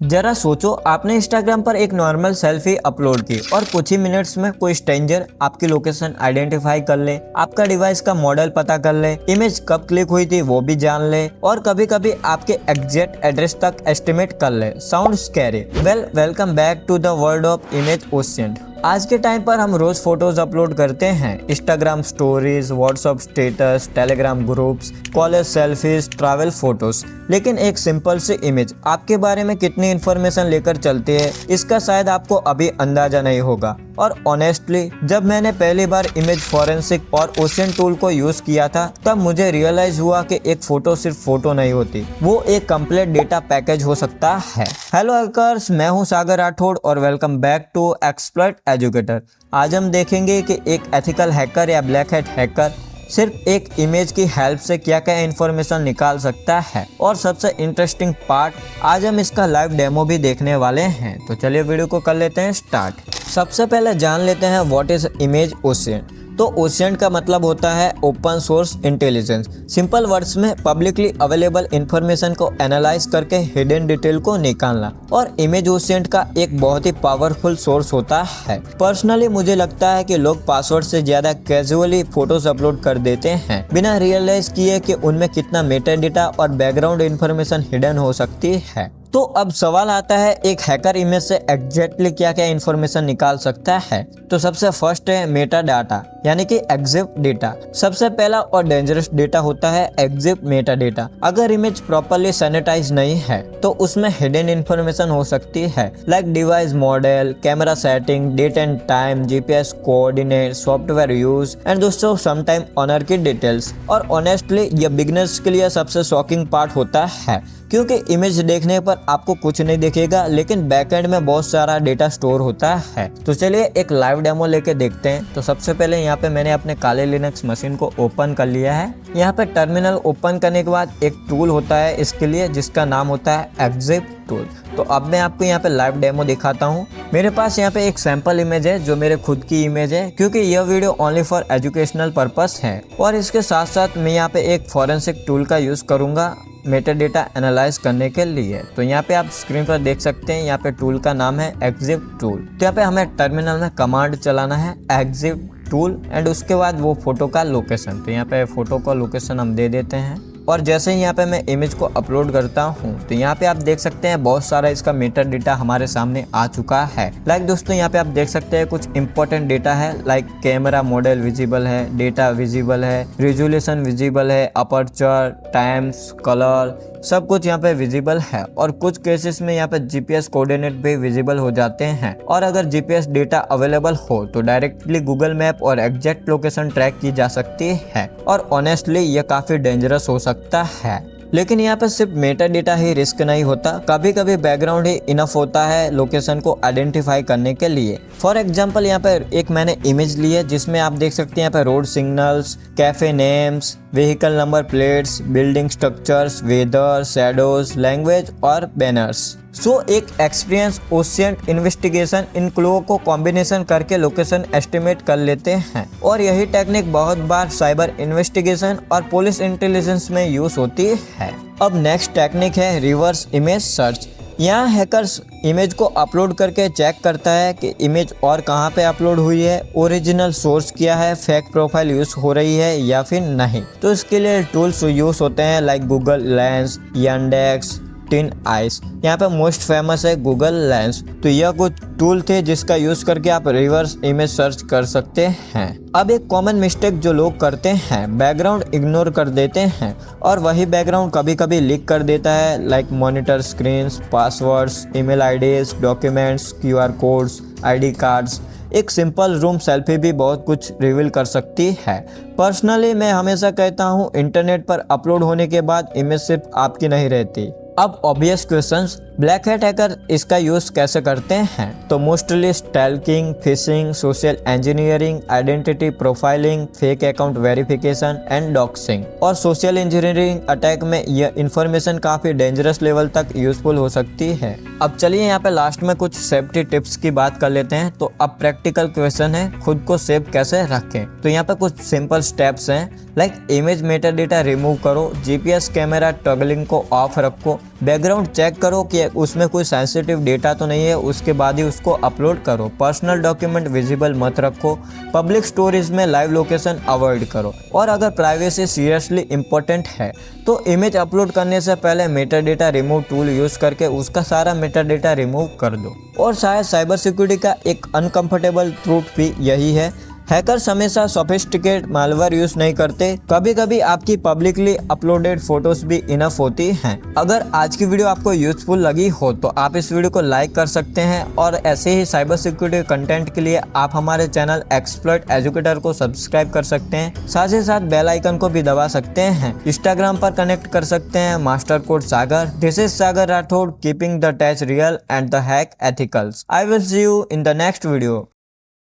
जरा सोचो, आपने इंस्टाग्राम पर एक नॉर्मल सेल्फी अपलोड की और कुछ ही मिनट्स में कोई स्ट्रेंजर आपकी लोकेशन आइडेंटिफाई कर ले, आपका डिवाइस का मॉडल पता कर ले, इमेज कब क्लिक हुई थी वो भी जान ले और कभी कभी आपके एग्जैक्ट एड्रेस तक एस्टिमेट कर ले। Sound scary? Welcome back to the world of image ocean. आज के टाइम पर हम रोज फोटोज अपलोड करते हैं, Instagram stories, WhatsApp status, Telegram groups, college selfies, travel photos. लेकिन एक सिंपल सी इमेज आपके बारे में कितनी इन्फॉर्मेशन लेकर चलती है, इसका शायद आपको अभी अंदाजा नहीं होगा। और ऑनेस्टली, जब मैंने पहली बार इमेज फॉरेंसिक और ओशियन टूल को यूज किया था, तब मुझे रियलाइज हुआ कि एक फोटो सिर्फ फोटो नहीं होती, वो एक कंप्लीट डेटा पैकेज हो सकता है। हेलो हैकर्स, मैं हूं सागर राठौड़ और welcome back to expert educator. आज हम देखेंगे कि एक एथिकल हैकर या ब्लैक हैट हैकर सिर्फ एक इमेज की हेल्प से क्या क्या इन्फॉर्मेशन निकाल सकता है। और सबसे इंटरेस्टिंग पार्ट, आज हम इसका लाइव डेमो भी देखने वाले हैं। तो चलिए वीडियो को कर लेते हैं स्टार्ट। सबसे पहले जान लेते हैं व्हाट इज इमेज ओशियन। तो ओशियन का मतलब होता है open source intelligence. Simple words में पब्लिकली अवेलेबल इंफॉर्मेशन को एनालाइज करके हिडन डिटेल को निकालना। और इमेज ओशियन का एक बहुत ही पावरफुल सोर्स होता है। पर्सनली मुझे लगता है कि लोग पासवर्ड से ज्यादा कैजुअली फोटोज अपलोड कर देते हैं, बिना रियलाइज किए कि उनमें कितना मेटा डेटा और बैकग्राउंड इंफॉर्मेशन हिडन हो सकती है। तो अब सवाल आता है, एक हैकर इमेज से एग्जैक्टली क्या क्या इन्फॉर्मेशन निकाल सकता है। तो सबसे फर्स्ट है मेटा डाटा, यानी कि एग्जिट डेटा। सबसे पहला और डेंजरस डेटा होता है एग्जिट मेटा डेटा। अगर इमेज प्रॉपर्ली सैनिटाइज नहीं है तो उसमें हिडन इन्फॉर्मेशन हो सकती है, like device model, camera setting, date and time, GPS coordinate, software use and दोस्तों समटाइम ऑनर की डिटेल्स। और ऑनेस्टली ये बिगनर्स के लिए सबसे शॉकिंग पार्ट होता है, क्योंकि इमेज देखने पर आपको कुछ नहीं दिखेगा, लेकिन बैकएंड में बहुत सारा डेटा स्टोर होता है। तो चलिए एक लाइव डेमो लेके देखते हैं। तो सबसे पहले यहाँ पे मैंने अपने काले लिनक्स मशीन को ओपन कर लिया है। यहाँ पे टर्मिनल ओपन करने के बाद एक टूल होता है इसके लिए, जिसका नाम होता है एग्जिट टूल। तो अब मैं आपको यहाँ पे लाइव डेमो दिखाता हूँ। मेरे पास यहाँ पे एक सैंपल इमेज है जो मेरे खुद की इमेज है, क्योंकि यह video only for educational purpose है। और इसके साथ साथ मैं यहाँ पे एक फॉरेंसिक टूल का यूज करूंगा मेटा डेटा एनालाइज करने के लिए। तो यहाँ पे आप स्क्रीन पर देख सकते हैं, यहाँ पे टूल का नाम है एग्जिट टूल। तो यहाँ पे हमें टर्मिनल में कमांड चलाना है एग्जिट टूल एंड उसके बाद वो फोटो का लोकेशन। तो यहाँ पे फोटो का लोकेशन हम दे देते हैं। और जैसे ही यहाँ पे मैं इमेज को अपलोड करता हूँ तो यहाँ पे आप देख सकते हैं बहुत सारा इसका मेटा डेटा हमारे सामने आ चुका है। लाइक दोस्तों, यहाँ पे आप देख सकते हैं कुछ इंपॉर्टेंट डेटा है, लाइक कैमरा मॉडल विजिबल है, डेटा विजिबल है, रिजोल्यूशन विजिबल है, अपर्चर, टाइम्स, कलर, सब कुछ यहाँ पे विजिबल है। और कुछ केसेस में यहाँ पे जीपीएस कोऑर्डिनेट भी विजिबल हो जाते हैं। और अगर जीपीएस डेटा अवेलेबल हो तो डायरेक्टली गूगल मैप और एग्जैक्ट लोकेशन ट्रैक की जा सकती है। और ऑनेस्टली ये काफी डेंजरस हो सकता है। लेकिन यहाँ पे सिर्फ मेटा डेटा ही रिस्क नहीं होता, कभी कभी बैकग्राउंड ही इनफ होता है लोकेशन को आइडेंटिफाई करने के लिए। फॉर एग्जांपल, यहाँ पे एक मैंने इमेज ली है जिसमें आप देख सकते हैं यहाँ पे road signals, cafe names, vehicle number plates, building structures, weather, shadows, language और बैनर्स। सो एक एक्सपीरियंस ओशियन इन्वेस्टिगेशन इन क्लू को कॉम्बिनेशन करके लोकेशन एस्टिमेट कर लेते हैं। और यही टेक्निक बहुत बार साइबर इन्वेस्टिगेशन और पुलिस इंटेलिजेंस में यूज होती है। अब नेक्स्ट टेक्निक है रिवर्स इमेज सर्च। यहाँ हैकर्स इमेज को अपलोड करके चेक करता है कि इमेज और कहाँ पे अपलोड हुई है, ओरिजिनल सोर्स क्या है, फेक प्रोफाइल यूज हो रही है या फिर नहीं। तो इसके लिए टूल्स यूज होते हैं like Google lens, Yandex, tin ice. यहाँ पे मोस्ट फेमस है गूगल लेंस। तो यह कुछ टूल थे जिसका यूज करके आप रिवर्स इमेज सर्च कर सकते हैं। अब एक कॉमन मिस्टेक जो लोग करते हैं, बैकग्राउंड इग्नोर कर देते हैं और वही बैकग्राउंड कभी कभी लीक कर देता है, like monitor screens, passwords, email IDs, documents, QR codes, ID cards. एक सिंपल रूम सेल्फी भी बहुत कुछ रिवील कर सकती है। पर्सनली मैं हमेशा कहता हूँ, इंटरनेट पर अपलोड होने के बाद इमेज सिर्फ आपकी नहीं रहती। अब obvious questions, black hat hacker इसका यूज कैसे करते हैं? तो mostly stalking, phishing, social engineering, identity profiling, fake account verification and doxing. और सोशल इंजीनियरिंग अटैक में यह इंफॉर्मेशन काफी डेंजरस लेवल तक यूजफुल हो सकती है। अब चलिए यहाँ पे लास्ट में कुछ सेफ्टी टिप्स की बात कर लेते हैं। तो अब प्रैक्टिकल क्वेश्चन है, खुद को सेफ कैसे रखें? तो यहाँ पे कुछ सिंपल स्टेप्स हैं, like image Meta data remove करो, जीपीएस कैमरा टॉगलिंग को ऑफ रखो, बैकग्राउंड चेक करो कि उसमें कोई सेंसिटिव डेटा तो नहीं है, उसके बाद ही उसको अपलोड करो। पर्सनल डॉक्यूमेंट विजिबल मत रखो। पब्लिक स्टोरेज में लाइव लोकेशन अवॉइड करो। और अगर प्राइवेसी सीरियसली इम्पोर्टेंट है तो इमेज अपलोड करने से पहले Meta data remove tool use करके उसका सारा मेटा डेटा रिमूव कर दो। और शायद साइबर सिक्योरिटी का एक अनकंफर्टेबल ट्रूथ भी यही है, हैकर्स हमेशा सोफिस्टिकेट मालवेयर यूज नहीं करते। कभी कभी आपकी पब्लिकली अपलोडेड फोटोज भी इनफ होती हैं। अगर आज की वीडियो आपको यूजफुल लगी हो तो आप इस वीडियो को लाइक कर सकते हैं और ऐसे ही साइबर सिक्योरिटी कंटेंट के लिए आप हमारे चैनल एक्सप्लॉइट एजुकेटर को सब्सक्राइब कर सकते हैं। साथ ही साथ बेल आइकन को भी दबा सकते हैं। इंस्टाग्राम पर कनेक्ट कर सकते हैं master code Sagar. This is Sagar Rathod, keeping the touch real and the hack ethicals. I will see you in the next video.